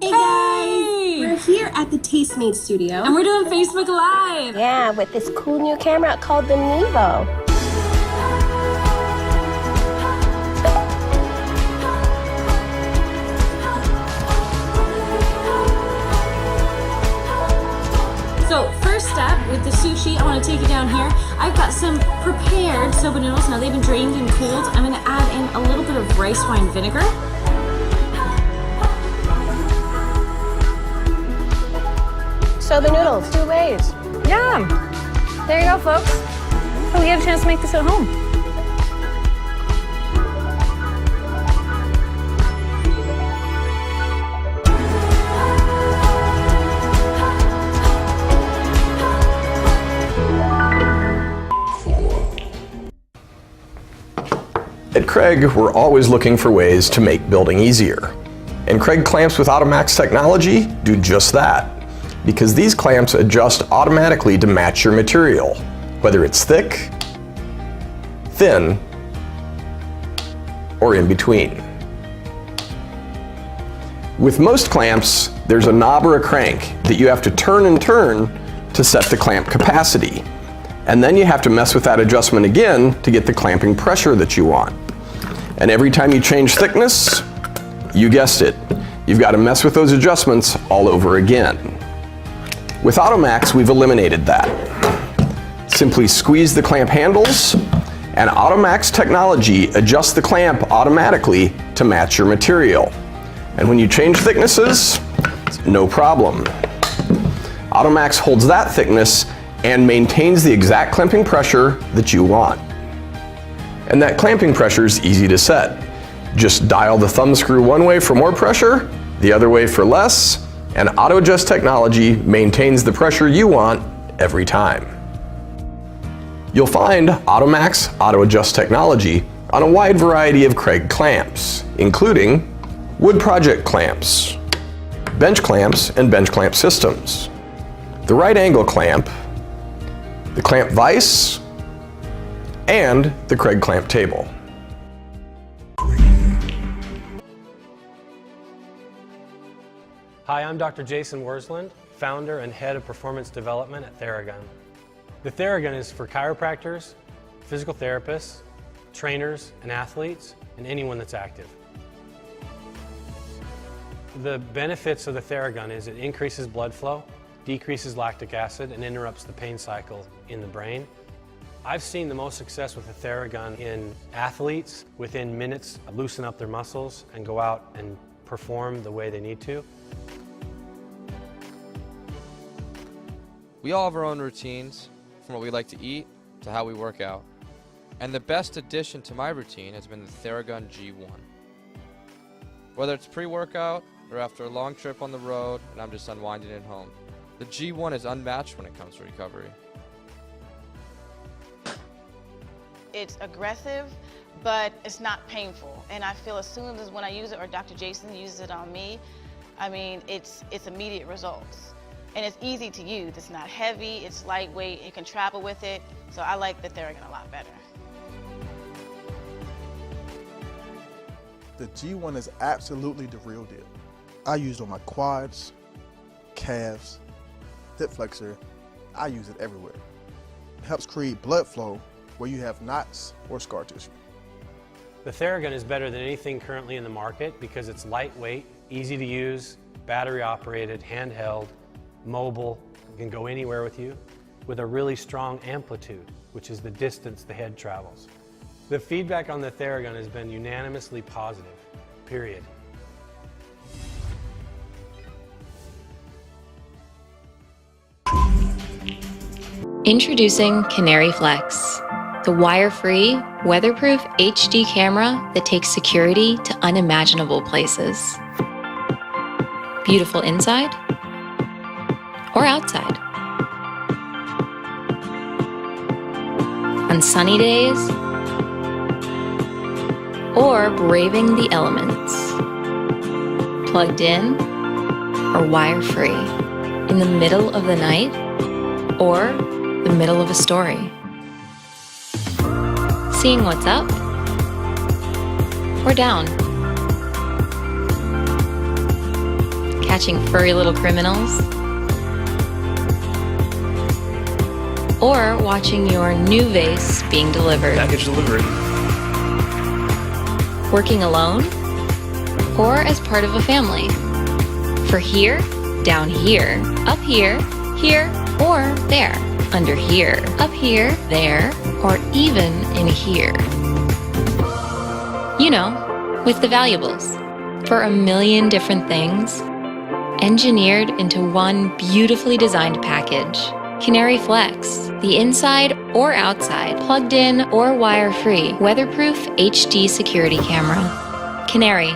Hey guys! We're here at the Tastemates studio. And we're doing Facebook Live! Yeah, with this cool new camera called the Nevo. So first step with the sushi, I want to take you down here. I've got some prepared soba noodles. Now they've been drained and cooled. I'm going to add in a little bit of rice wine vinegar. So the noodles, 2 ways. Yum! There you go, folks. Oh, we had a chance to make this at home. At Craig, we're always looking for ways to make building easier. And Craig clamps with Automax technology do just that, because these clamps adjust automatically to match your material, whether it's thick, thin, or in between. With most clamps, there's a knob or a crank that you have to turn and turn to set the clamp capacity. And then you have to mess with that adjustment again to get the clamping pressure that you want. And every time you change thickness, you guessed it, you've got to mess with those adjustments all over again. With Automax, we've eliminated that. Simply squeeze the clamp handles, and Automax technology adjusts the clamp automatically to match your material. And when you change thicknesses, no problem. Automax holds that thickness and maintains the exact clamping pressure that you want. And that clamping pressure is easy to set. Just dial the thumb screw one way for more pressure, the other way for less, and Auto Adjust technology maintains the pressure you want every time. You'll find Automax Auto Adjust technology on a wide variety of Craig clamps, including wood project clamps, bench clamps and bench clamp systems, the right angle clamp, the clamp vise, and the Craig clamp table. Hi, I'm Dr. Jason Worsland, founder and head of performance development at Theragun. The Theragun is for chiropractors, physical therapists, trainers and athletes, and anyone that's active. The benefits of the Theragun is it increases blood flow, decreases lactic acid, and interrupts the pain cycle in the brain. I've seen the most success with the Theragun in athletes within minutes loosen up their muscles and go out and perform the way they need to. We all have our own routines, from what we like to eat to how we work out. And the best addition to my routine has been the Theragun G1. Whether it's pre-workout or after a long trip on the road and I'm just unwinding at home, the G1 is unmatched when it comes to recovery. It's aggressive, but it's not painful. And I feel as soon as when I use it, or Dr. Jason uses it on me, I mean, it's immediate results. And it's easy to use. It's not heavy, it's lightweight, you can travel with it. So I like the Theragun a lot better. The G1 is absolutely the real deal. I use it on my quads, calves, hip flexor. I use it everywhere. It helps create blood flow where you have knots or scar tissue. The Theragun is better than anything currently in the market because it's lightweight, easy to use, battery operated, handheld, mobile, it can go anywhere with you, with a really strong amplitude, which is the distance the head travels. The feedback on the Theragun has been unanimously positive, period. Introducing Canary Flex, the wire-free, weatherproof HD camera that takes security to unimaginable places. Beautiful inside or outside. On sunny days or braving the elements. Plugged in or wire-free. In the middle of the night or the middle of a story. Seeing what's up or down. watching furry little criminals, or watching your new vase being delivered. Package delivery. Working alone, or as part of a family. For here, down here, up here, here, or there. Under here, up here, there, or even in here. You know, with the valuables. For a million different things, engineered into one beautifully designed package. Canary Flex, the inside or outside, plugged in or wire-free, weatherproof HD security camera. Canary,